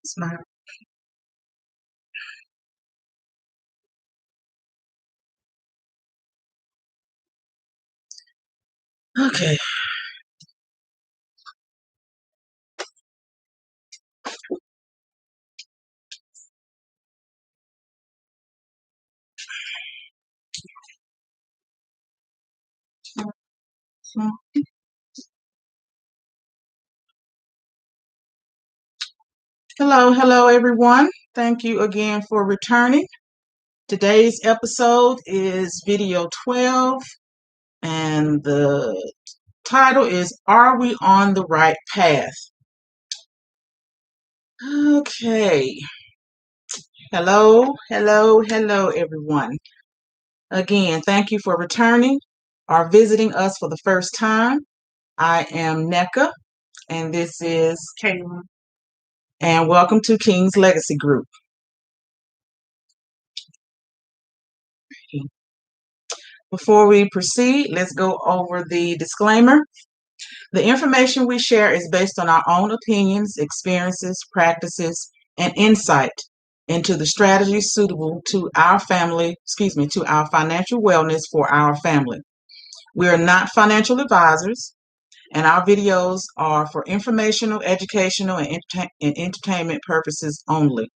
Smart. Okay. Hello, everyone. Thank you again for returning. Today's episode is video 12, and the title is Are We on the Right Path? Okay. Hello, everyone. Again, thank you for returning or visiting us for the first time. I am Nneka, and this is Kayla. And welcome to King's Legacy Group. Before we proceed, let's go over the disclaimer. The information we share is based on our own opinions, experiences, practices, and insight into the strategies suitable to our to our financial wellness for our family. We are not financial advisors, and our videos are for informational, educational, and entertainment purposes only.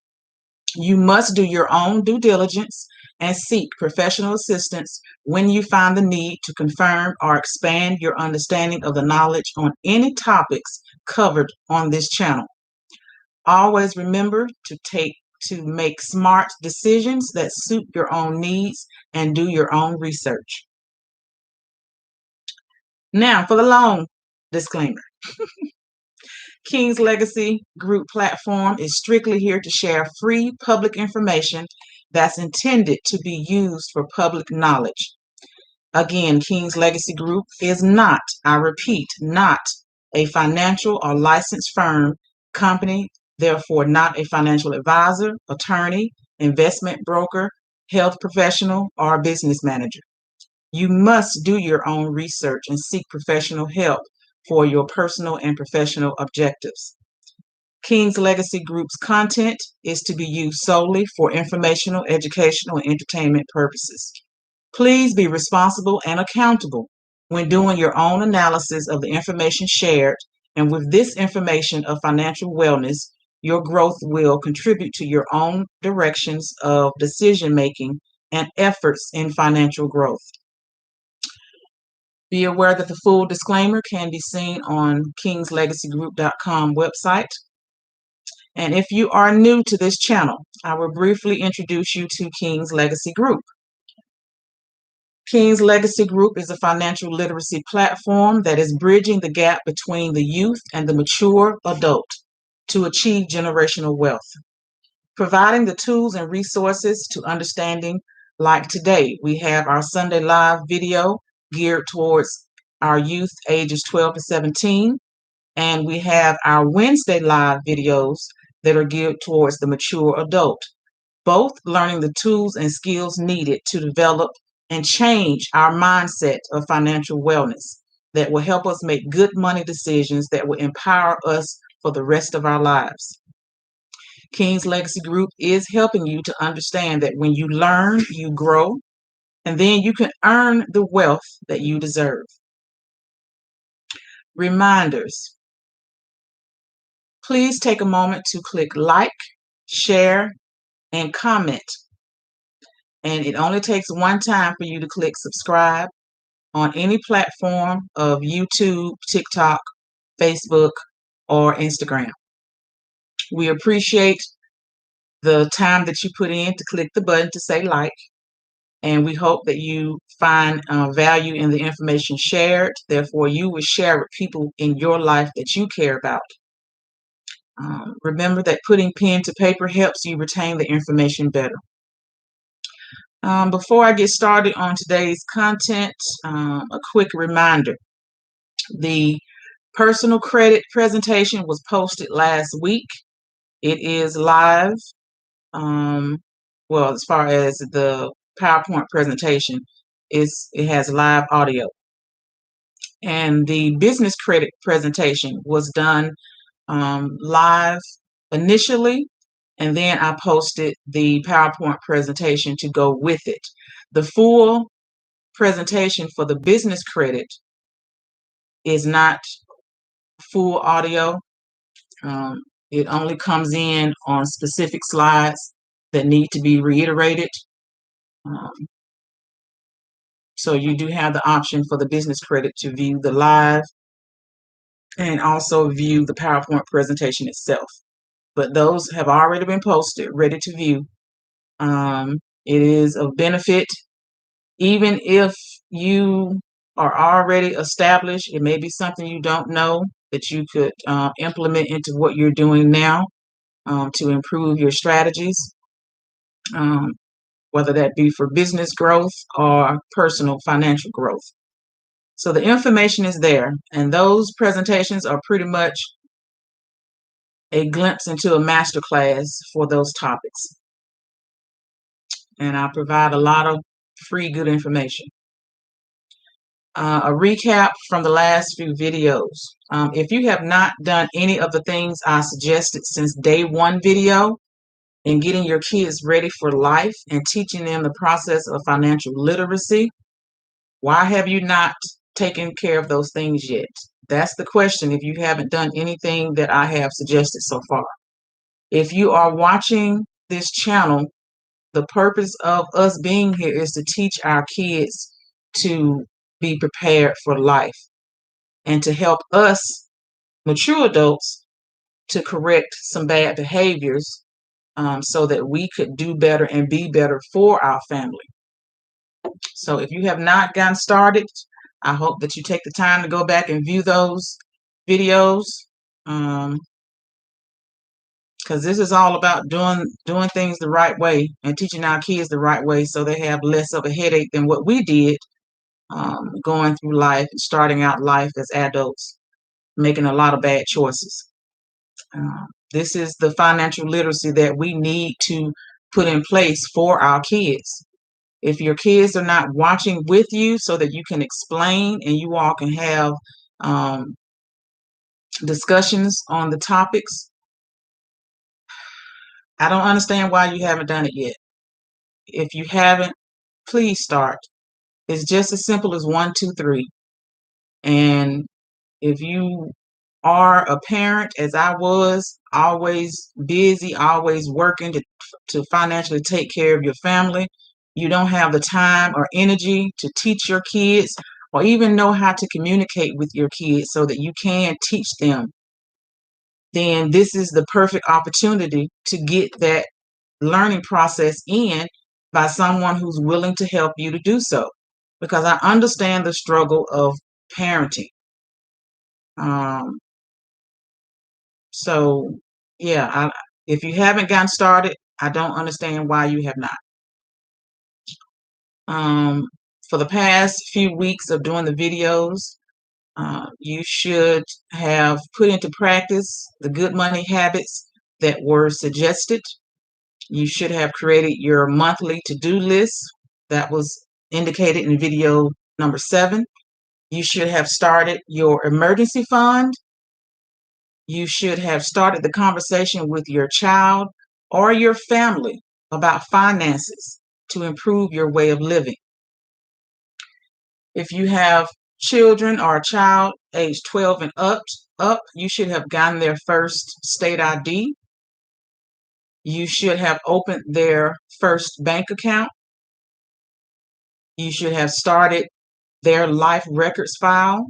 You must do your own due diligence and seek professional assistance when you find the need to confirm or expand your understanding of the knowledge on any topics covered on this channel. Always remember to make smart decisions that suit your own needs and do your own research. Now, for the long disclaimer. King's Legacy Group platform is strictly here to share free public information that's intended to be used for public knowledge. Again, King's Legacy Group is not, I repeat, not a financial or licensed firm, company, therefore not a financial advisor, attorney, investment broker, health professional, or business manager. You must do your own research and seek professional help for your personal and professional objectives. King's Legacy Group's content is to be used solely for informational, educational, and entertainment purposes. Please be responsible and accountable when doing your own analysis of the information shared, and with this information of financial wellness, your growth will contribute to your own directions of decision making and efforts in financial growth. Be aware that the full disclaimer can be seen on kingslegacygroup.com website. And if you are new to this channel, I will briefly introduce you to King's Legacy Group. King's Legacy Group is a financial literacy platform that is bridging the gap between the youth and the mature adult to achieve generational wealth. Providing the tools and resources to understanding, like today, we have our Sunday Live video geared towards our youth ages 12 to 17, and we have our Wednesday Live videos that are geared towards the mature adult, both learning the tools and skills needed to develop and change our mindset of financial wellness that will help us make good money decisions that will empower us for the rest of our lives. King's Legacy Group is helping you to understand that when you learn, you grow, and then you can earn the wealth that you deserve. Reminders. Please take a moment to click like, share, and comment. And it only takes one time for you to click subscribe on any platform of YouTube, TikTok, Facebook, or Instagram. We appreciate the time that you put in to click the button to say like, and we hope that you find value in the information shared. Therefore, you will share with people in your life that you care about. Remember that putting pen to paper helps you retain the information better. Before I get started on today's content, a quick reminder. The personal credit presentation was posted last week. It is live. Well, as far as the PowerPoint presentation, it has live audio. And the business credit presentation was done live initially, and then I posted the PowerPoint presentation to go with it. The full presentation for the business credit is not full audio. It only comes in on specific slides that need to be reiterated. Um, so you do have the option for the business credit to view the live and also view the PowerPoint presentation itself. But those have already been posted, ready to view. It is of benefit. Even if you are already established, it may be something you don't know that you could implement into what you're doing now to improve your strategies, whether that be for business growth or personal financial growth. So the information is there, and those presentations are pretty much a glimpse into a masterclass for those topics. And I provide a lot of free good information. A recap from the last few videos. If you have not done any of the things I suggested since day one video in getting your kids ready for life and teaching them the process of financial literacy, why have you not taken care of those things yet? That's the question if you haven't done anything that I have suggested so far. If you are watching this channel, the purpose of us being here is to teach our kids to be prepared for life and to help us mature adults to correct some bad behaviors so that we could do better and be better for our family. So if you have not gotten started, I hope that you take the time to go back and view those videos, because this is all about doing things the right way and teaching our kids the right way so they have less of a headache than what we did going through life and starting out life as adults, making a lot of bad choices. This is the financial literacy that we need to put in place for our kids. If your kids are not watching with you so that you can explain and you all can have discussions on the topics, I don't understand why you haven't done it yet. If you haven't, please start. It's just as simple as 1, 2, 3. And if you are a parent, as I was, always busy, always working to financially take care of your family, you don't have the time or energy to teach your kids or even know how to communicate with your kids so that you can teach them, then this is the perfect opportunity to get that learning process in by someone who's willing to help you to do so. Because I understand the struggle of parenting. So, yeah, if you haven't gotten started, I don't understand why you have not. For the past few weeks of doing the videos, you should have put into practice the good money habits that were suggested. You should have created your monthly to-do list that was indicated in video number 7. You should have started your emergency fund. You should have started the conversation with your child or your family about finances to improve your way of living. If you have children or a child age 12 and up, you should have gotten their first state ID. You should have opened their first bank account. You should have started their life records file.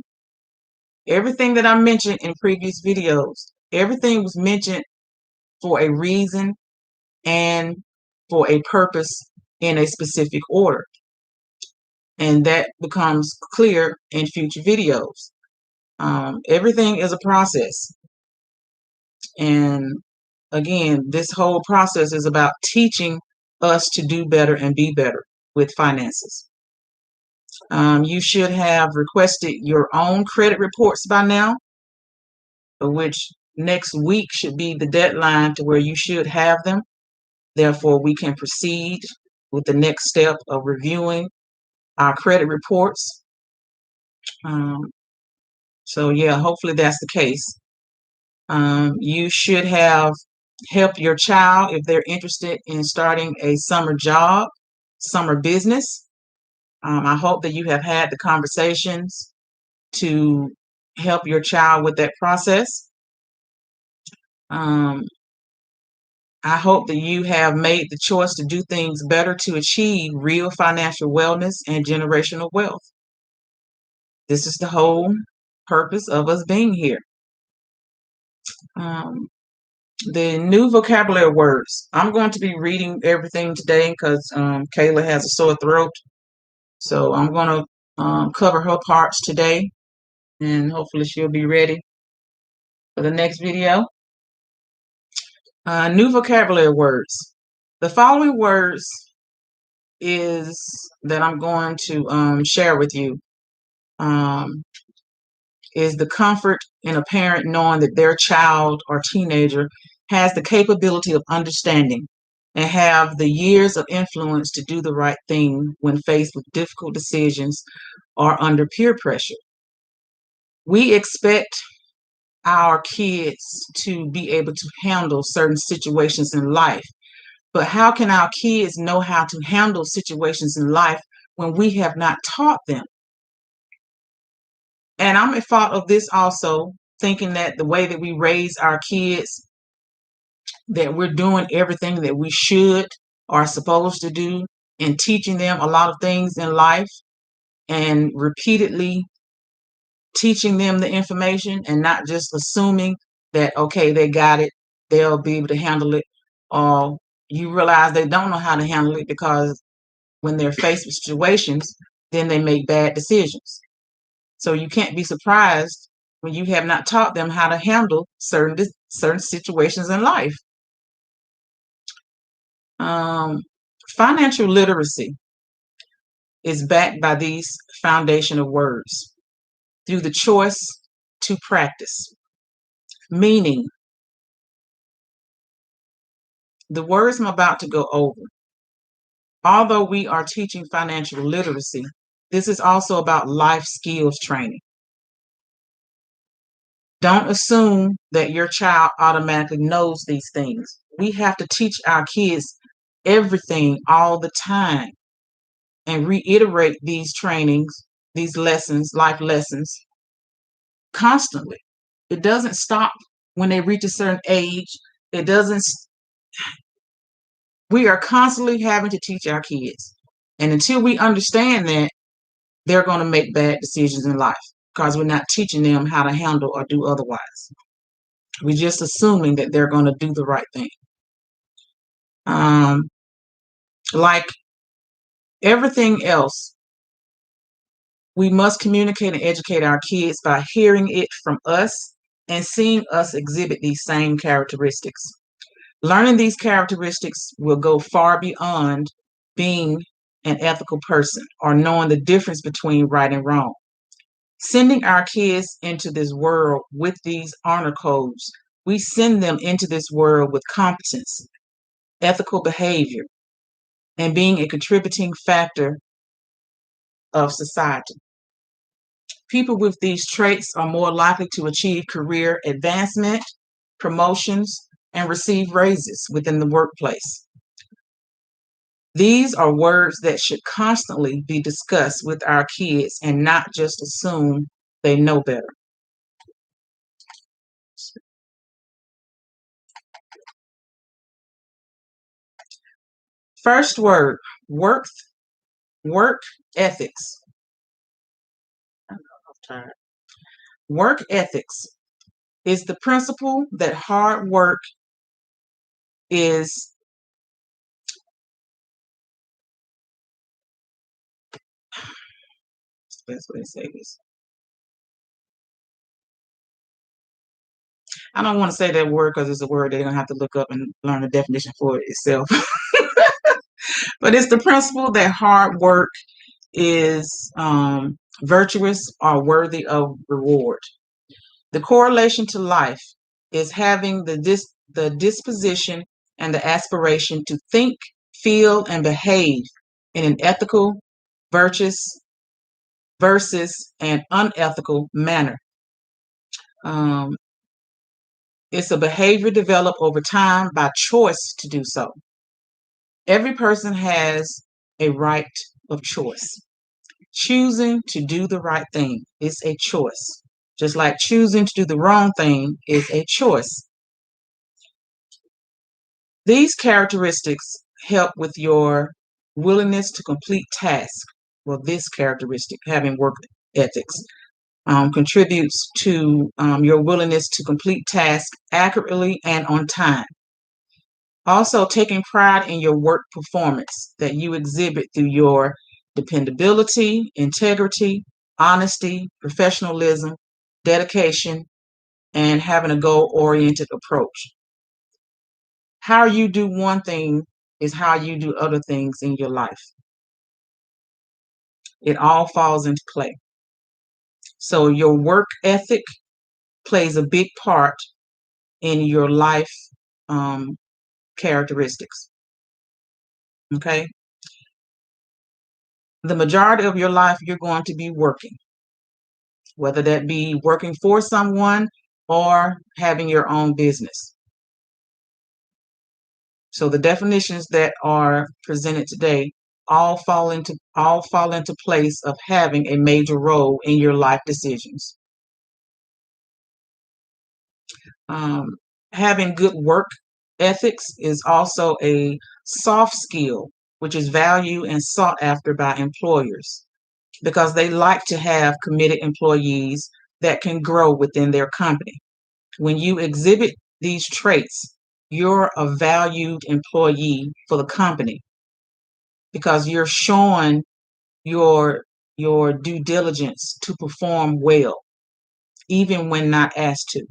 Everything that I mentioned in previous videos, everything was mentioned for a reason and for a purpose in a specific order. And that becomes clear in future videos. Everything is a process. And again, this whole process is about teaching us to do better and be better with finances. You should have requested your own credit reports by now, which next week should be the deadline to where you should have them. Therefore, we can proceed with the next step of reviewing our credit reports. So yeah, hopefully that's the case. You should have help your child if they're interested in starting a summer job, summer business. I hope that you have had the conversations to help your child with that process. I hope that you have made the choice to do things better to achieve real financial wellness and generational wealth. This is the whole purpose of us being here. The new vocabulary words. I'm going to be reading everything today because Kayla has a sore throat. So I'm going to cover her parts today, and hopefully she'll be ready for the next video. New vocabulary words. The following words is that I'm going to share with you is the comfort in a parent knowing that their child or teenager has the capability of understanding and have the years of influence to do the right thing when faced with difficult decisions or under peer pressure. We expect our kids to be able to handle certain situations in life, but how can our kids know how to handle situations in life when we have not taught them? And I'm at fault of this also, thinking that the way that we raise our kids, that we're doing everything that we should or are supposed to do and teaching them a lot of things in life and repeatedly teaching them the information and not just assuming that, okay, they got it, they'll be able to handle it. Or you realize they don't know how to handle it because when they're faced with situations, then they make bad decisions. So you can't be surprised when you have not taught them how to handle certain situations in life. Financial literacy is backed by these foundational words through the choice to practice. Meaning, the words I'm about to go over, although we are teaching financial literacy, this is also about life skills training. Don't assume that your child automatically knows these things. We have to teach our kids everything all the time and reiterate these trainings, these lessons, life lessons, constantly. It doesn't stop when they reach a certain age. It doesn't. We are constantly having to teach our kids. And until we understand that, they're going to make bad decisions in life because we're not teaching them how to handle or do otherwise. We're just assuming that they're going to do the right thing. Like everything else, we must communicate and educate our kids by hearing it from us and seeing us exhibit these same characteristics. Learning these characteristics will go far beyond being an ethical person or knowing the difference between right and wrong. Sending our kids into this world with these honor codes, we send them into this world with competence, ethical behavior, and being a contributing factor of society. People with these traits are more likely to achieve career advancement, promotions, and receive raises within the workplace. These are words that should constantly be discussed with our kids and not just assume they know better. First word, work ethics. Work ethics is the principle that hard work is best way to say this. I don't want to say that word because it's a word they're going to have to look up and learn the definition for it itself. But it's the principle that hard work is virtuous or worthy of reward. The correlation to life is having the disposition and the aspiration to think, feel, and behave in an ethical, virtuous, versus an unethical manner. It's a behavior developed over time by choice to do so. Every person has a right of choice. Choosing to do the right thing is a choice, just like choosing to do the wrong thing is a choice. These characteristics help with your willingness to complete tasks. Well, this characteristic, having work ethics, contributes to your willingness to complete tasks accurately and on time. Also, taking pride in your work performance that you exhibit through your dependability, integrity, honesty, professionalism, dedication, and having a goal-oriented approach. How you do one thing is how you do other things in your life. It all falls into play. So your work ethic plays a big part in your life characteristics. Okay? The majority of your life, you're going to be working, whether that be working for someone or having your own business. So the definitions that are presented today all fall into place of having a major role in your life decisions. Having good work ethics is also a soft skill, which is valued and sought after by employers because they like to have committed employees that can grow within their company. When you exhibit these traits, you're a valued employee for the company because you're showing your due diligence to perform well, even when not asked to.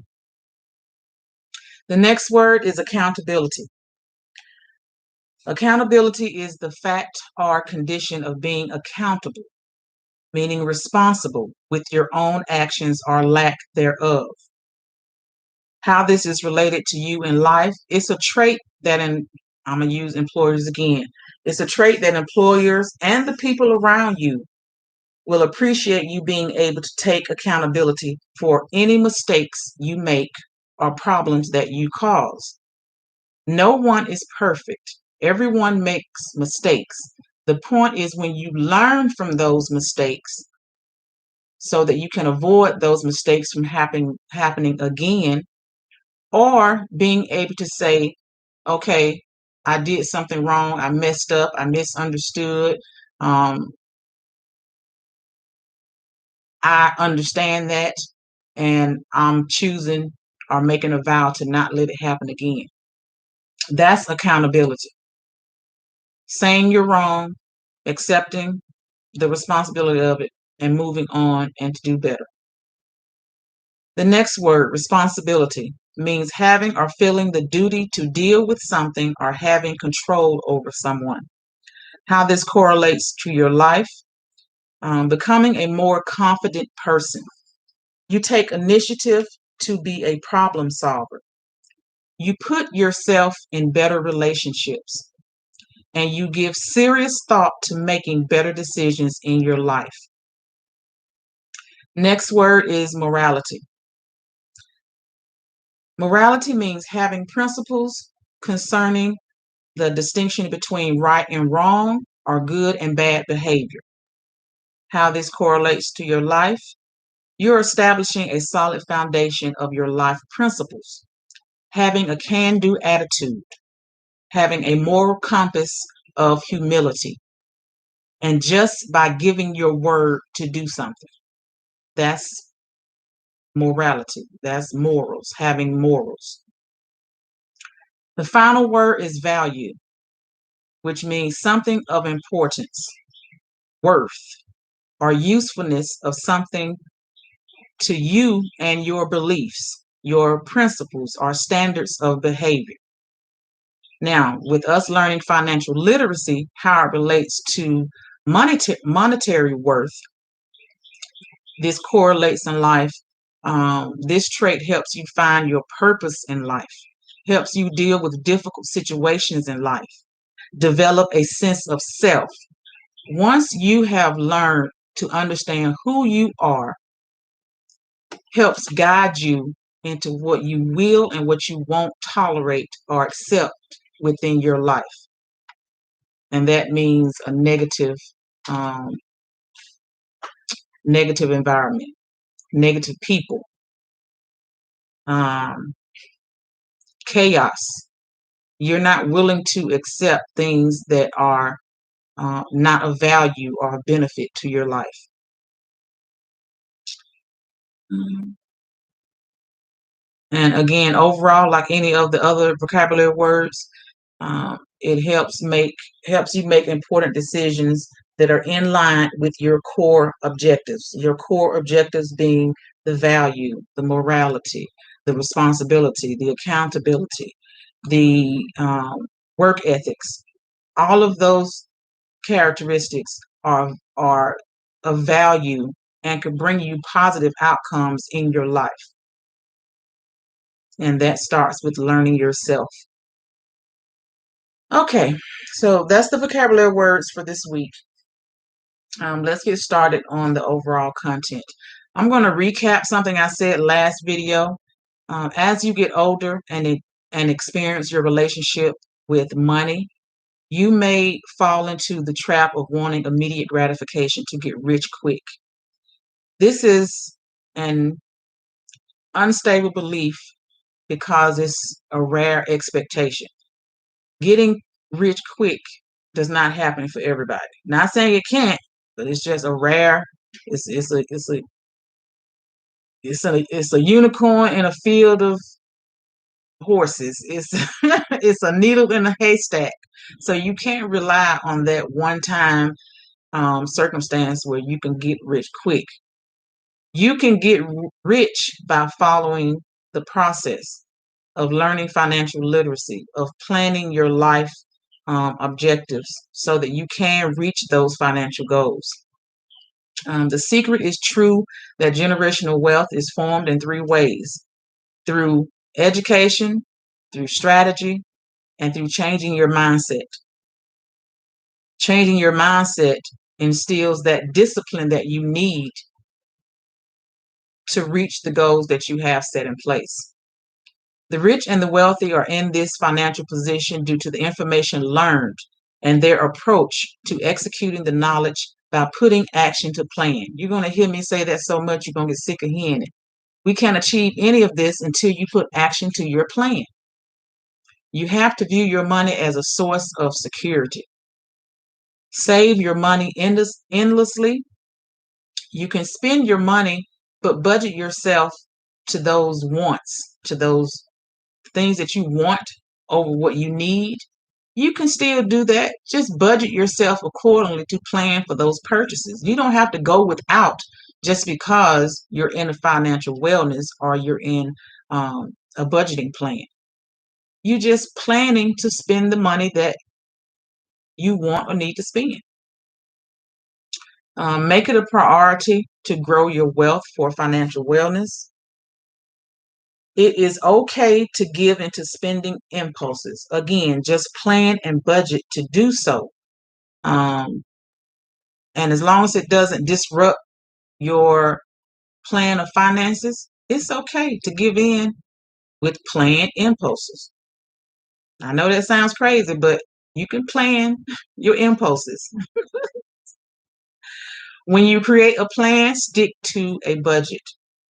The next word is accountability. Accountability is the fact or condition of being accountable, meaning responsible with your own actions or lack thereof. How this is related to you in life, it's a trait that I'm going to use employers again. It's a trait that employers and the people around you will appreciate you being able to take accountability for any mistakes you make or problems that you cause. No one is perfect. Everyone makes mistakes. The point is when you learn from those mistakes so that you can avoid those mistakes from happening again, or being able to say, okay, I did something wrong, I messed up, I misunderstood. I understand that, and I'm choosing or making a vow to not let it happen again. That's accountability. Saying you're wrong, accepting the responsibility of it, and moving on and to do better. The next word, responsibility, means having or feeling the duty to deal with something or having control over someone. How this correlates to your life, becoming a more confident person. You take initiative to be a problem solver. You put yourself in better relationships, and you give serious thought to making better decisions in your life. Next word is morality. Morality means having principles concerning the distinction between right and wrong or good and bad behavior. How this correlates to your life, you're establishing a solid foundation of your life principles, having a can-do attitude, having a moral compass of humility, and just by giving your word to do something. That's morality. That's morals, having morals. The final word is value, which means something of importance, worth, or usefulness of something to you and your beliefs, your principles, or standards of behavior. Now, with us learning financial literacy, how it relates to monetary worth, this correlates in life. This trait helps you find your purpose in life, helps you deal with difficult situations in life, develop a sense of self. Once you have learned to understand who you are, helps guide you into what you will and what you won't tolerate or accept within your life. And that means a negative environment, negative people, chaos. You're not willing to accept things that are not of value or of benefit to your life. And again, overall, like any of the other vocabulary words, it helps you make important decisions that are in line with your core objectives. Your core objectives being the value, the morality, the responsibility, the accountability, the work ethics. All of those characteristics are of value and could bring you positive outcomes in your life. And that starts with learning yourself. Okay, so that's the vocabulary words for this week. Let's get started on the overall content. I'm going to recap something I said last video. As you get older and experience your relationship with money, you may fall into the trap of wanting immediate gratification to get rich quick. This is an unstable belief because it's a rare expectation. Getting rich quick does not happen for everybody. Not saying it can't, but it's just a rare. It's a unicorn in a field of horses. It's it's a needle in a haystack. So you can't rely on that one time circumstance where you can get rich quick. You can get rich by following the process of learning financial literacy, of planning your life objectives so that you can reach those financial goals. The secret is true that generational wealth is formed in three ways: through education, through strategy, and through changing your mindset. Changing your mindset instills that discipline that you need to reach the goals that you have set in place. The rich and the wealthy are in this financial position due to the information learned and their approach to executing the knowledge by putting action to plan. You're going to hear me say that so much, you're going to get sick of hearing it. We can't achieve any of this until you put action to your plan. You have to view your money as a source of security. Save your money endlessly. You can spend your money, but budget yourself to those wants, to those things that you want over what you need. You can still do that. Just budget yourself accordingly to plan for those purchases. You don't have to go without just because you're in a financial wellness or you're in a budgeting plan. You're just planning to spend the money that you want or need to spend. Make it a priority to grow your wealth for financial wellness. It is okay to give into spending impulses. Again, just plan and budget to do so. And as long as it doesn't disrupt your plan of finances, it's okay to give in with planned impulses. I know that sounds crazy, but you can plan your impulses. When you create a plan, stick to a budget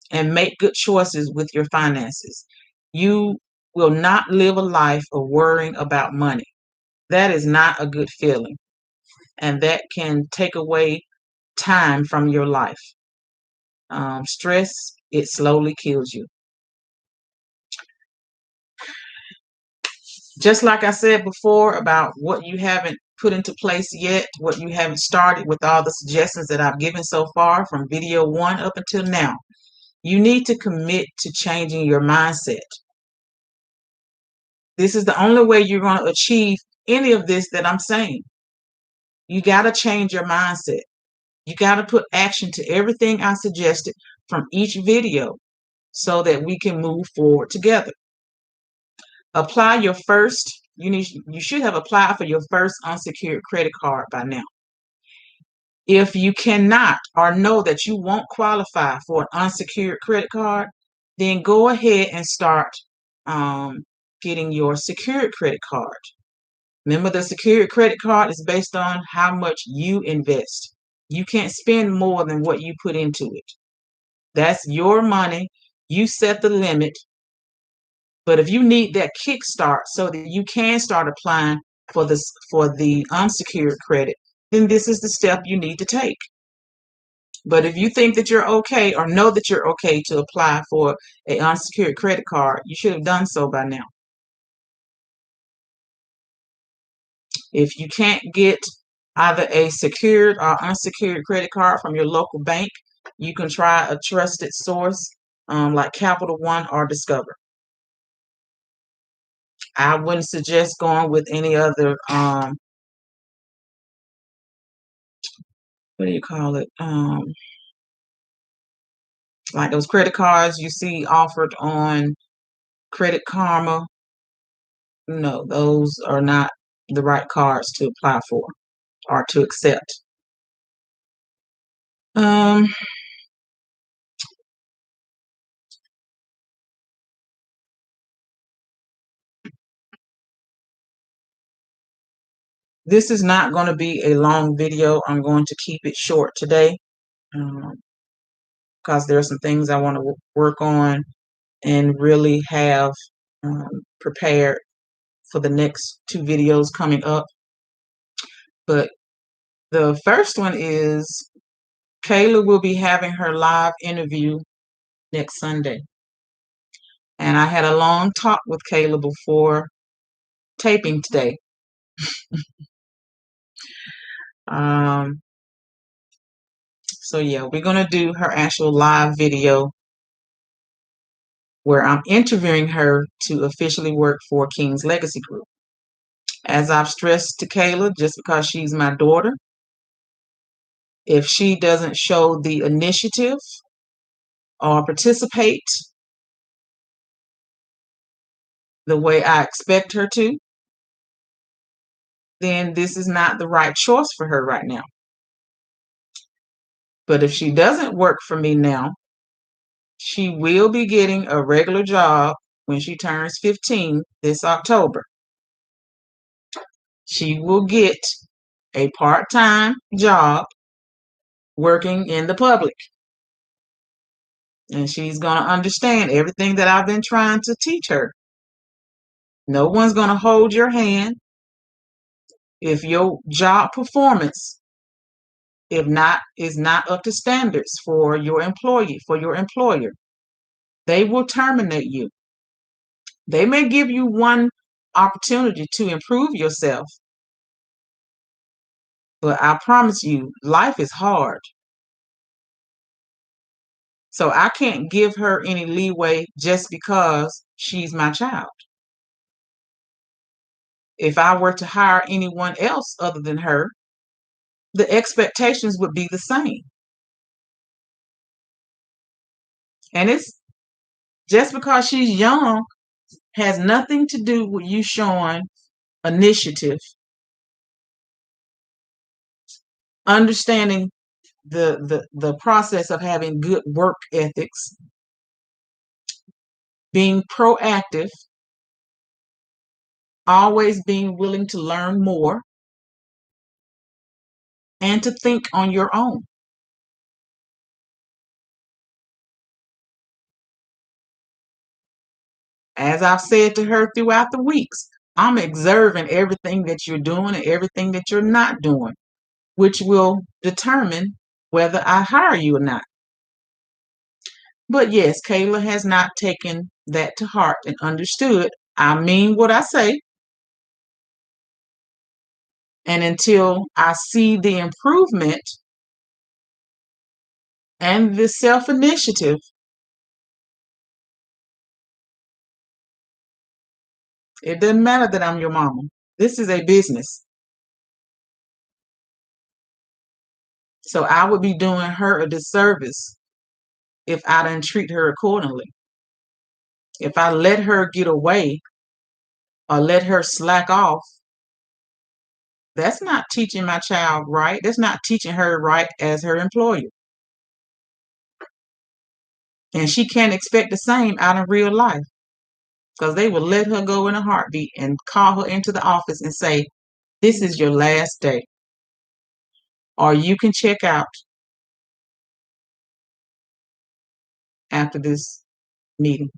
and make good choices with your finances. You will not live a life of worrying about money. That is not a good feeling, and that can take away time from your life. Stress, it slowly kills you. Just like I said before about what you haven't put into place yet, what you haven't started with all the suggestions that I've given so far from video 1 up until now, you need to commit to changing your mindset. This is the only way you're going to achieve any of this that I'm saying. You got to change your mindset. You got to put action to everything I suggested from each video so that we can move forward together. Apply your first, you should have applied for your first unsecured credit card by now. If you cannot or know that you won't qualify for an unsecured credit card, then go ahead and start getting your secured credit card. Remember, the secured credit card is based on how much you invest. You can't spend more than what you put into it. That's your money. You set the limit. But if you need that kickstart so that you can start applying for the unsecured credit, then this is the step you need to take. But if you think that you're okay or know that you're okay to apply for an unsecured credit card, you should have done so by now. If you can't get either a secured or unsecured credit card from your local bank, you can try a trusted source like Capital One or Discover. I wouldn't suggest going with any other what do you call it? Like those credit cards you see offered on Credit Karma. No, those are not the right cards to apply for or to accept. This is not going to be a long video. I'm going to keep it short today because there are some things I want to work on and really have prepared for the next two videos coming up. But the first one is Kayla will be having her live interview next Sunday. And I had a long talk with Kayla before taping today. So yeah, we're going to do her actual live video where I'm interviewing her to officially work for King's Legacy Group. As I've stressed to Kayla, just because she's my daughter, if she doesn't show the initiative or participate the way I expect her to, then this is not the right choice for her right now. But if she doesn't work for me now, she will be getting a regular job when she turns 15 this October. She will get a part-time job working in the public. And she's going to understand everything that I've been trying to teach her. No one's going to hold your hand if your job performance is not up to standards for your employee, for your employer. They will terminate you. They may give you one opportunity to improve yourself, but I promise you, life is hard. So I can't give her any leeway just because she's my child. If I were to hire anyone else other than her, the expectations would be the same. And it's just because she's young has nothing to do with you showing initiative, understanding the process of having good work ethics, being proactive, always being willing to learn more, and to think on your own. As I've said to her throughout the weeks, I'm observing everything that you're doing and everything that you're not doing, which will determine whether I hire you or not. But yes, Kayla has not taken that to heart and understood. I mean what I say. And until I see the improvement and the self-initiative, it doesn't matter that I'm your mama. This is a business. So I would be doing her a disservice if I didn't treat her accordingly. If I let her get away or let her slack off, that's not teaching my child right. That's not teaching her right as her employer. And she can't expect the same out in real life, because they will let her go in a heartbeat and call her into the office and say, this is your last day, or you can check out after this meeting.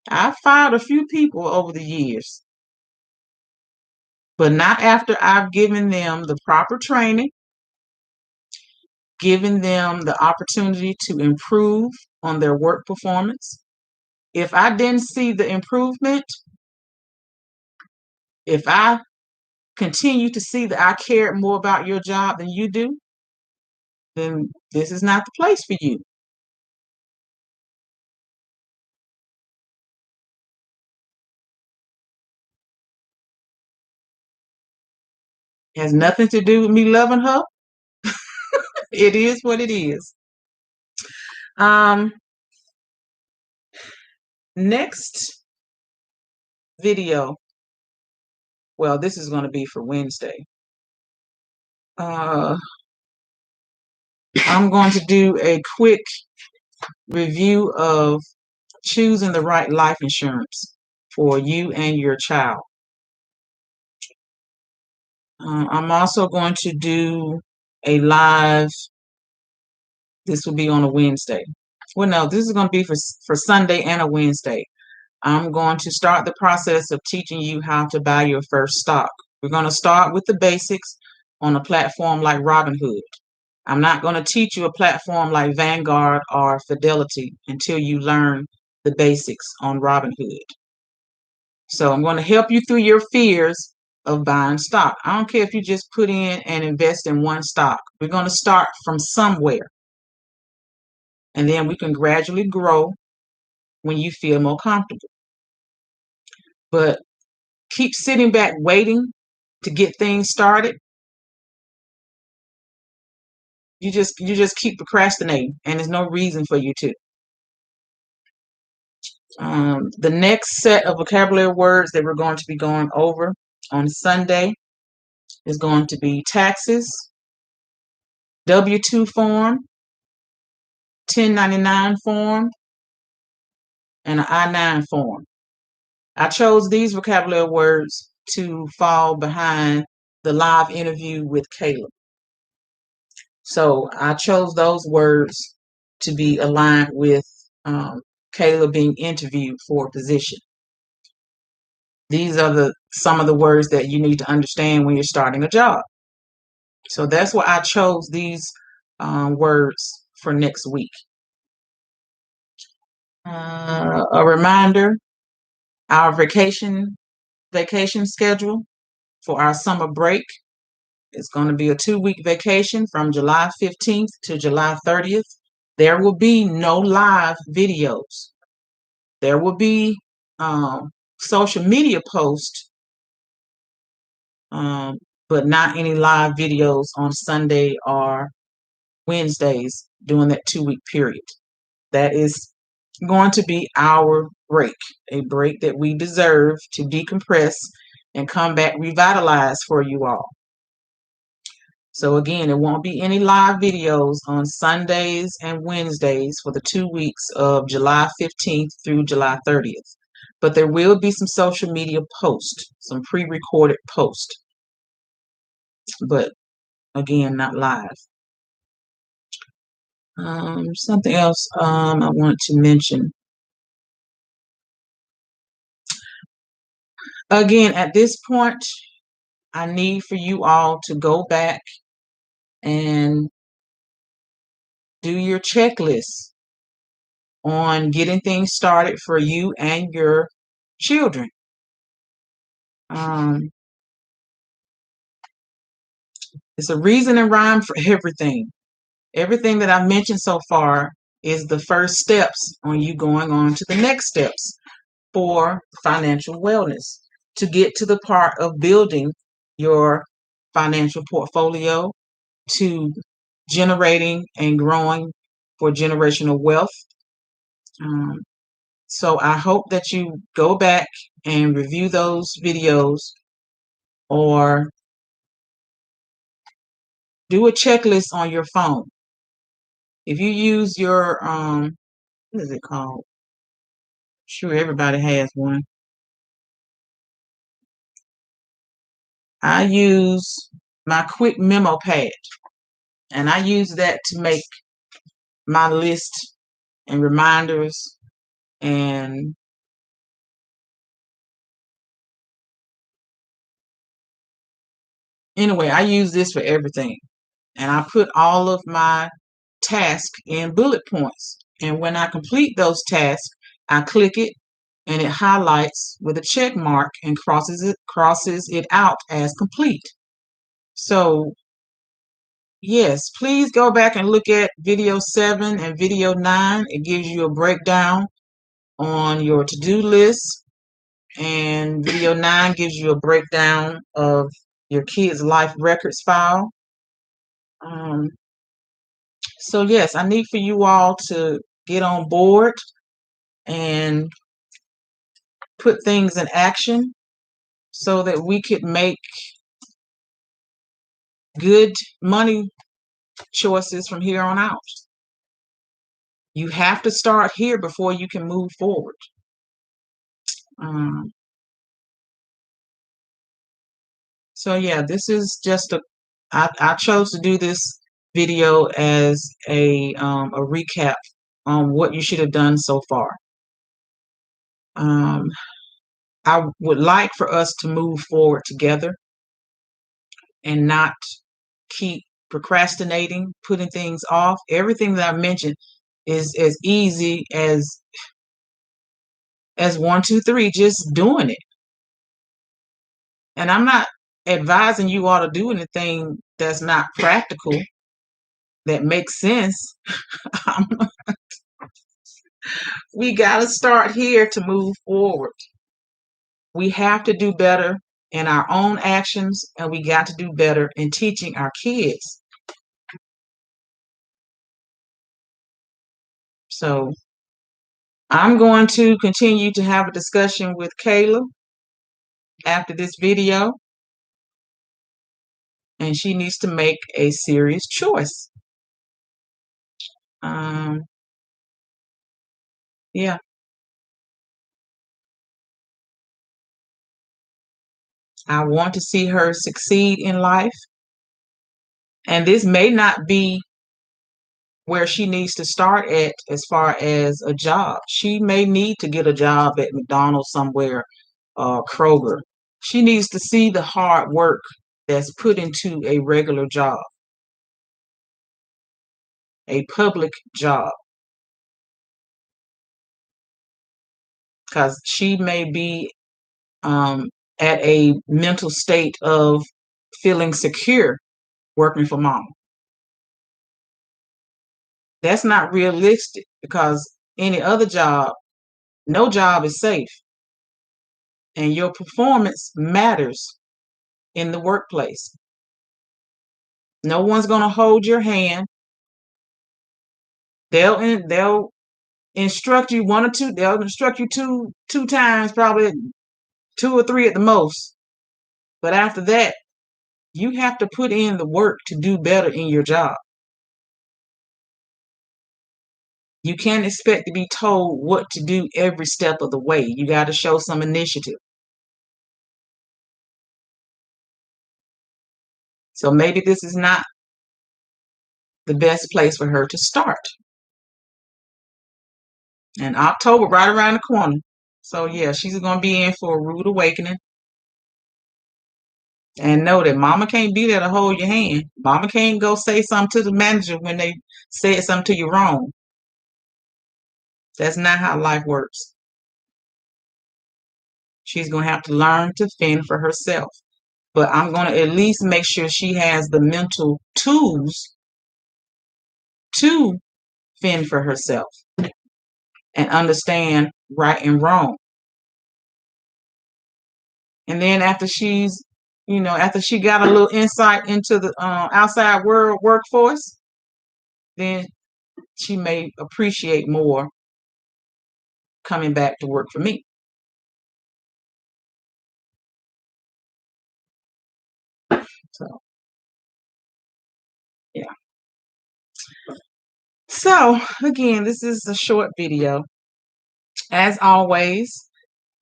I've fired a few people over the years, but not after I've given them the proper training, given them the opportunity to improve on their work performance. If I didn't see the improvement, if I continue to see that I cared more about your job than you do, then this is not the place for you. It has nothing to do with me loving her. It is what it is. Next video, well, this is going to be for Wednesday. I'm going to do a quick review of choosing the right life insurance for you and your child. I'm also going to do a live. This will be on a Wednesday. Well, no, this is going to be for Sunday and a Wednesday. I'm going to start the process of teaching you how to buy your first stock. We're going to start with the basics on a platform like Robinhood. I'm not going to teach you a platform like Vanguard or Fidelity until you learn the basics on Robinhood. So I'm going to help you through your fears of buying stock. I don't care if you just put in and invest in one stock. We're going to start from somewhere, and then we can gradually grow when you feel more comfortable. But keep sitting back waiting to get things started. You just keep procrastinating, and there's no reason for you to. The next set of vocabulary words that we're going to be going over on Sunday is going to be taxes, W-2 form, 1099 form, and an I-9 form. I chose these vocabulary words to fall behind the live interview with Caleb. So I chose those words to be aligned with Caleb being interviewed for a position. These are some of the words that you need to understand when you're starting a job. So that's why I chose these words for next week. A reminder, our vacation schedule for our summer break is going to be a 2-week vacation from July 15th to July 30th. There will be no live videos. There will be social media posts, but not any live videos on Sunday or Wednesdays during that 2-week period. That is going to be our break, a break that we deserve to decompress and come back revitalized for you all. So again, there won't be any live videos on Sundays and Wednesdays for the 2 weeks of July 15th through July 30th. But there will be some social media posts, some pre-recorded posts. But again, not live. Something else I want to mention. Again, at this point, I need for you all to go back and do your checklist on getting things started for you and your children. It's a reason and rhyme for everything. Everything that I've mentioned so far is the first steps on you going on to the next steps for financial wellness, to get to the part of building your financial portfolio, to generating and growing for generational wealth. So I hope that you go back and review those videos, or do a checklist on your phone If you use your what is it called? Sure, everybody has one. I use my quick memo pad, and I use that to make my list and reminders. And anyway, I use this for everything. And I put all of my tasks in bullet points. And when I complete those tasks, I click it and it highlights with a check mark and crosses it out as complete. So yes, please go back and look at video 7 and video 9. It gives you a breakdown on your to-do list, and video 9 gives you a breakdown of your kids' life records file. So yes, I need for you all to get on board and put things in action so that we could make good money choices from here on out. You have to start here before you can move forward. So yeah, this is just I chose to do this video as a recap on what you should have done so far. I would like for us to move forward together and not keep procrastinating, putting things off. Everything that I mentioned is as easy as 1, 2, 3, just doing it. And I'm not advising you all to do anything that's not practical, that makes sense. We got to start here to move forward. We have to do better in our own actions, and we got to do better in teaching our kids. So I'm going to continue to have a discussion with Kayla after this video, and she needs to make a serious choice. Yeah. I want to see her succeed in life. And this may not be where she needs to start at as far as a job. She may need to get a job at McDonald's somewhere, Kroger. She needs to see the hard work that's put into a regular job, a public job, because she may be at a mental state of feeling secure working for mom. That's not realistic, because any other job, no job is safe. And your performance matters in the workplace. No one's going to hold your hand. They'll instruct you one or two. They'll instruct you two times, probably 2 or 3 at the most. But after that, you have to put in the work to do better in your job. You can't expect to be told what to do every step of the way. You got to show some initiative. So maybe this is not the best place for her to start. And October right around the corner. So yeah, she's going to be in for a rude awakening. And know that mama can't be there to hold your hand. Mama can't go say something to the manager when they said something to you wrong. That's not how life works. She's going to have to learn to fend for herself. But I'm going to at least make sure she has the mental tools to fend for herself and understand right and wrong. And then after after she got a little insight into the outside world workforce, then she may appreciate more coming back to work for me. So, yeah. So again, this is a short video. As always,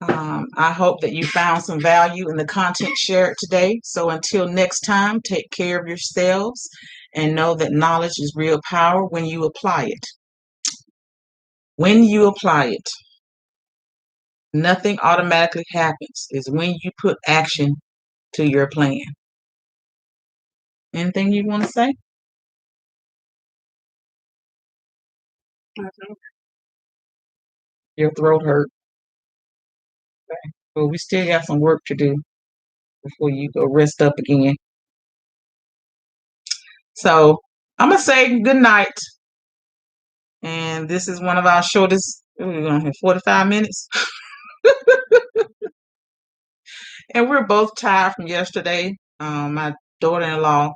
I hope that you found some value in the content shared today. So until next time, take care of yourselves and know that knowledge is real power when you apply it. When you apply it, nothing automatically happens. It's when you put action to your plan. Anything you want to say? Your throat hurt. Okay. Well, we still got some work to do before you go rest up again. So I'm going to say good night. And this is one of our shortest, we're going to have 45 minutes. And we're both tired from yesterday. My daughter-in-law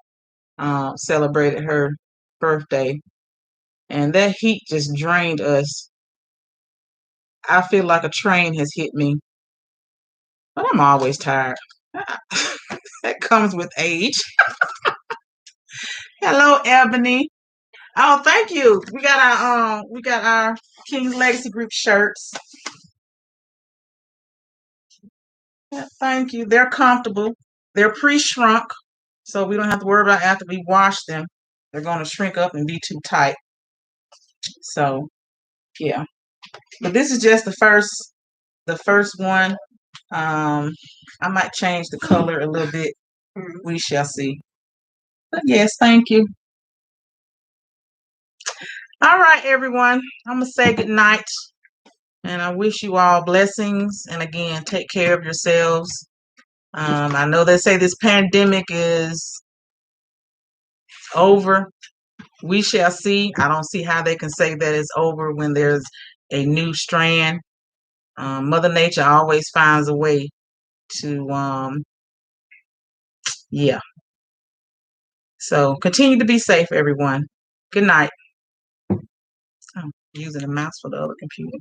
celebrated her birthday, and that heat just drained us. I feel like a train has hit me, but I'm always tired. That comes with age. Hello, Ebony. Oh, thank you. We got our King's Legacy Group shirts. Yeah, thank you. They're comfortable. They're pre-shrunk, so we don't have to worry about after we wash them. They're going to shrink up and be too tight. So, yeah. But this is just the first one. I might change the color a little bit. We shall see. But yes, thank you. All right, everyone. I'm going to say good night. And I wish you all blessings. And again, take care of yourselves. I know they say this pandemic is over. We shall see. I don't see how they can say that it's over when there's a new strand. Mother Nature always finds a way to, yeah. So continue to be safe, everyone. Good night. I'm using a mouse for the other computer.